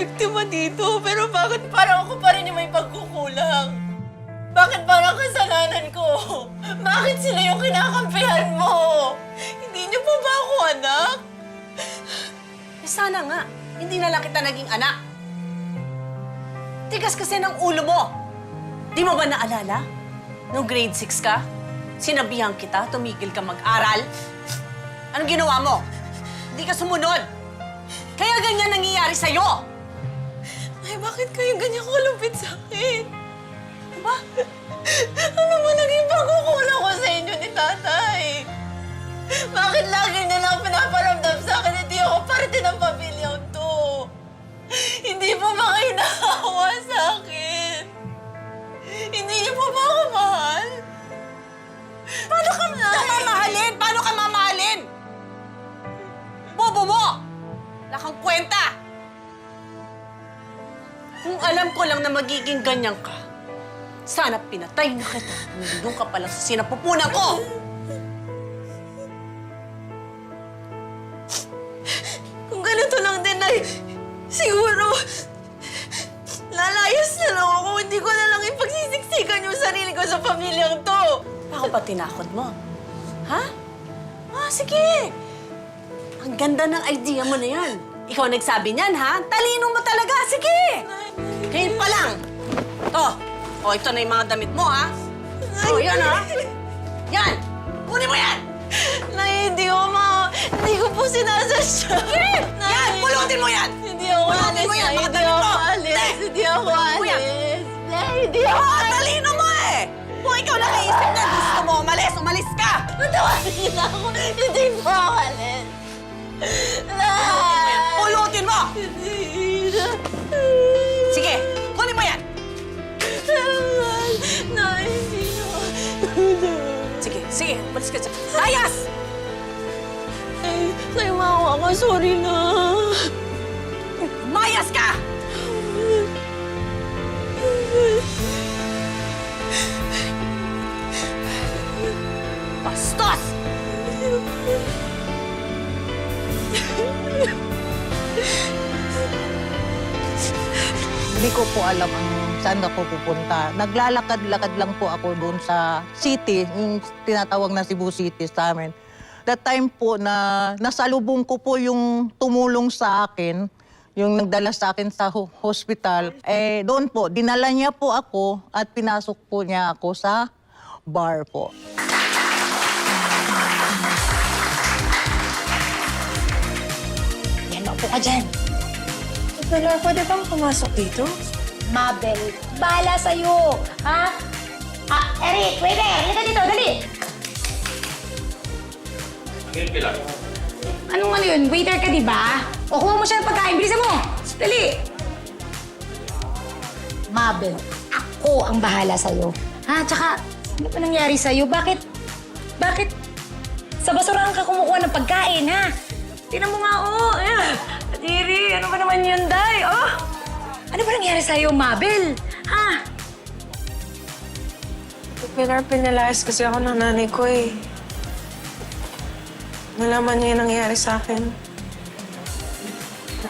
biktima dito, pero bakit parang ako pa rin yung may pagkukulang? Bakit parang kasalanan ko? Bakit sila yung kinakampihan mo? Hindi niyo pa ba ako anak? Eh sana nga, hindi na lang kita naging anak. Tigas kasi ng ulo mo. Di mo ba naalala? Nung grade 6 ka, sinabihan kita, tumigil ka mag-aral. Anong ginawa mo? Hindi ka sumunod. Kaya ganyan nangyayari sa'yo. Ay, bakit kayo ganyan kalupit sa akin? Ba? Ano ba naging pagkukulang ko sa inyo ni tatay? Bakit lagi niya lang pinaparamdam sa akin hindi ako parte ng pamilyang to? Hindi po ba kayo nakahawa sa akin? Hindi niyo po ba ako mahal? Paano ka mamahalin? Paano ka mamahalin? Bobo mo! Wala kang kwenta! Kung alam ko lang na magiging ganyan ka, sana pinatay na kita. Nandun ka pala sa sinapupunan ko! Kung ganito lang din ay siguro lalayas na lang ako. Hindi ko na lang ipagsisiksikan yung sarili ko sa pamilyang to. Ako pa tinakot mo? Ha? Ah, sige! Ang ganda ng idea mo na yan. Ikaw nagsabi niyan, ha? Talino mo talaga! Sige! Ngayon pa lang! To! O, ito na yung mga damit mo, ha? O, yan, ha? Yan! Kunin mo yan! Nay, hindi ko po sinasadya. Sige! Yan! Pulutin mo yan! Hindi ako Pulutin alis. mo yan, Nay, mga hindi damit ako mo! alis. Nay, Hindi ako pulutin mo yan. alis. Nay, hindi ako Oh, alis. talino mo eh! Kung ikaw nakaisip na gusto mo umalis, umalis ka! Natawarin na ako. Hindi po ako alis. Nay! Pulutin mo! Hindi. Sige, kunin mo yan! Nay, hindi na. Sige, sige, umalis ka dyan. Layas! Nay, maawa ka. Sorry na. Mayas ka! Bastos! Hindi ko po alam ang saan ako pupunta. Naglalakad-lakad lang po ako doon sa city, yung tinatawag na Cebu City sa amin. That time po na nasalubong ko po yung tumulong sa akin, yung nagdala sa akin sa hospital. Eh doon po, dinala niya po ako at pinasok po niya ako sa bar po. Yan, maupo ka dyan. Wala, pwede bang pumasok dito? Mabel, bahala sa'yo. Ha? Ah, Eric, waiter, halika dito, dali. Anong ano yun? Waiter ka, di ba? O, kuha mo siya ng pagkain. Bilisan mo. Dali. Mabel, ako ang bahala sa'yo. Ha? Tsaka, ano ba nangyari sa'yo? Bakit sa basurahan ka kumukuha ng pagkain, ha? Tingnan mo nga, oh. Ayan. Adiri, ano ba naman yun, Day? Oh. Ano ba nangyari sa'yo, Mabel? Ha? Pilar, pinalayas kasi ako ng nanay ko eh. Nalaman niya yung nangyayari sa akin.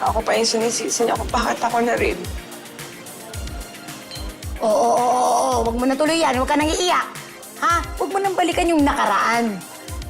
Ako pa yung sinisisi niya kung bakit ako na-rape. Oo. Huwag mo na tuloy yan. Huwag ka nang iiyak. Ha? Huwag mo nang balikan yung nakaraan.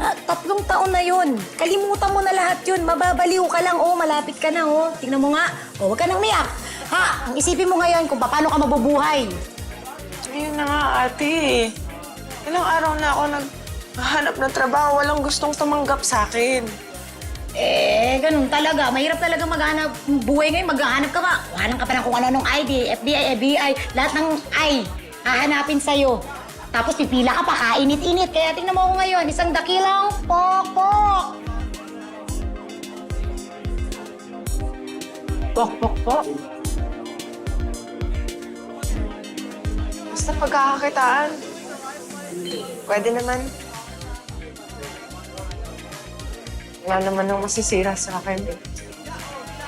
Ha? 3 taon na yun. Kalimutan mo na lahat yun. Mababaliw ka lang. Oh, malapit ka na, oh. Tingnan mo nga. Oh, huwag ka nang umiyak. Ha? Ang isipin mo ngayon kung paano ka mabubuhay. Ayun na nga, ate. Ilang araw na ako naghahanap ng trabaho. Walang gustong tumanggap sa akin. Eh, ganun talaga. Mahirap talaga maghanap buhay ngayon. Maghahanap ka pa. Kuhanan ka pa ng kung ano-anong ID, FBI, FBI. Lahat ng I, hahanapin sa'yo. Tapos pipila ka pa, kainit-init. Kaya tingnan mo ako ngayon, isang dakilang pokpok. Pok. Basta pagkakakitaan. Pwede naman. Wala naman nang masisira sa akin eh.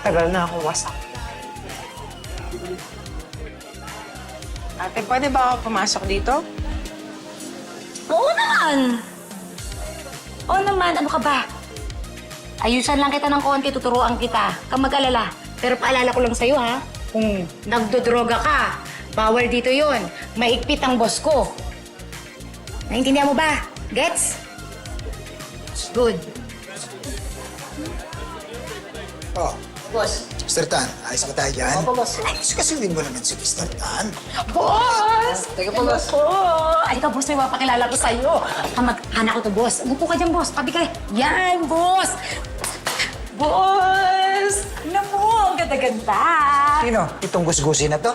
Tagal na akong wasak. Ate, pwede ba ako pumasok dito? Oo naman. Oo naman, ano ka ba? Ayusan lang kita ng konti, tuturuan kita. Kang mag-alala. Pero paalala ko lang sa'yo, ha? Kung nagdodroga ka, bawal dito yon. Mahigpit ang boss ko. Naintindihan mo ba? Gets? Good. Oh, Boss. Mr. Tan, ayos ba tayo dyan? Opo, boss. Kasuhin mo naman si Mr. Tan. Boss! Teka po, boss. Ay, ito, boss, may mapakilala ko sa'yo. Kamag-anak ko to, boss. Umupo ka dyan, boss. Tabi ka. Yan, boss! Boss! Tingnan mo, ang ganda-ganda. Sino? Itong gusgusi na to?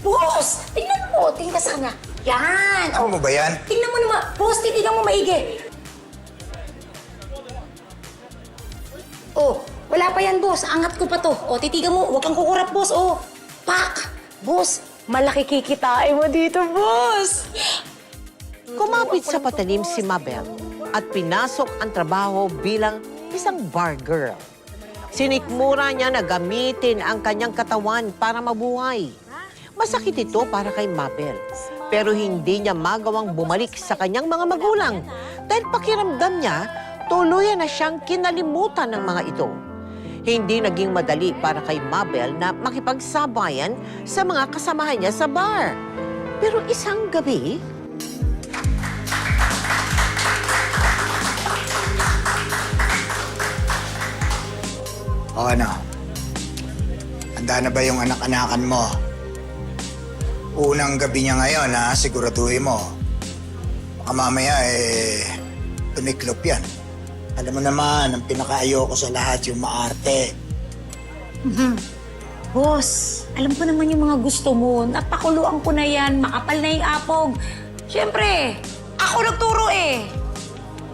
Boss! Tingnan mo, tingnan ka sa kanya. Yan! Ako mo ba yan? Tingnan mo naman. Boss, titignan mo maigi. Oh, wala pa yan, boss. Angat ko pa to. Oh, titigan mo. Huwag kang kukurap, boss. Oh, pak! Boss, malaki kikitain mo dito, boss. Kumapit sa patalim si Mabel at pinasok ang trabaho bilang isang bar girl. Sinikmura niya na gamitin ang kanyang katawan para mabuhay. Masakit ito para kay Mabel, pero hindi niya magawang bumalik sa kanyang mga magulang dahil pakiramdam niya tuluyan na siyang kinalimutan ng mga ito. Hindi naging madali para kay Mabel na makipagsabayan sa mga kasamahan niya sa bar. Pero isang gabi, O ano? Handa na ba yung anak-anakan mo? Unang gabi niya ngayon, ha? Siguraduhin mo. Baka mamaya, tumiklop yan. Alam mo naman, ang pinakaayoko sa lahat yung maarte. Boss, alam ko naman yung mga gusto mo. Napakuluan ko na yan. Makapal na yung apog. Siyempre, ako nagturo eh.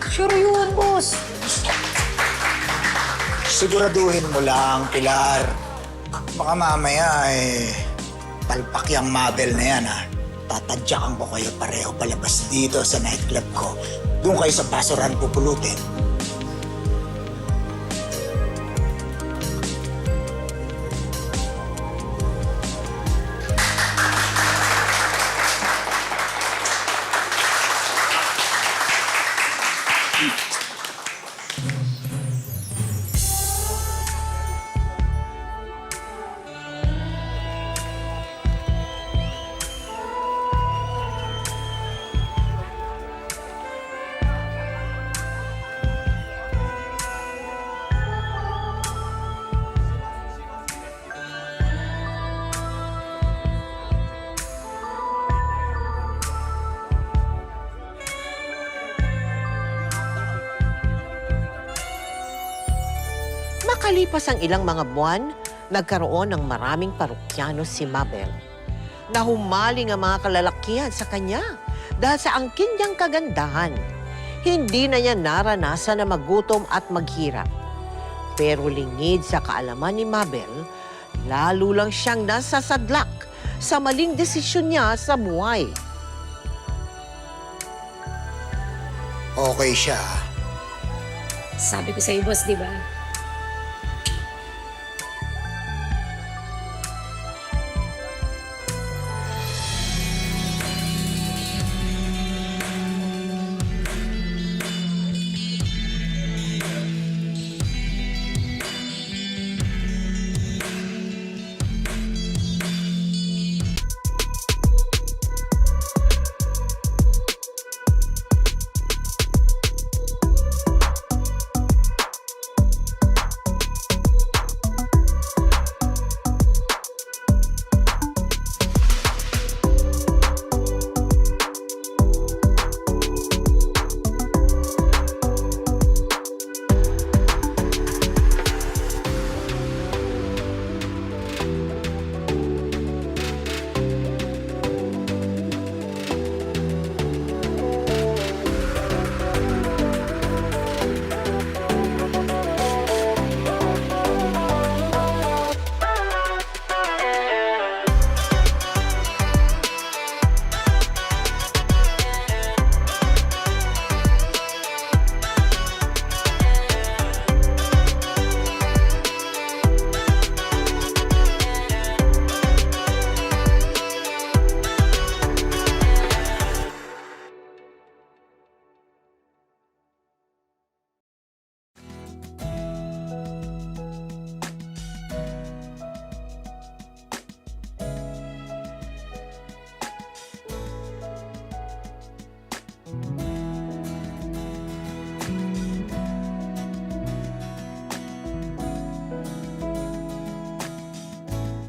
Sure yun, boss. Siguraduhin mo lang, Pilar. Baka mamaya, palpak yung Mabel na yan, ha? Tatadyakan ko kayo pareho palabas dito sa nightclub ko. Doon kayo sa basuran pupulutin. makalipas ang ilang mga buwan, nagkaroon ng maraming parokyano si Mabel. Nahumaling ang mga kalalakihan sa kanya dahil sa angkin niyang kagandahan. Hindi na niya naranasan na magutom at maghirap. Pero lingid sa kaalaman ni Mabel, lalo lang siyang nasasadlak sa maling desisyon niya sa buhay. Okay siya. Sabi ko sa'yo, boss, di ba?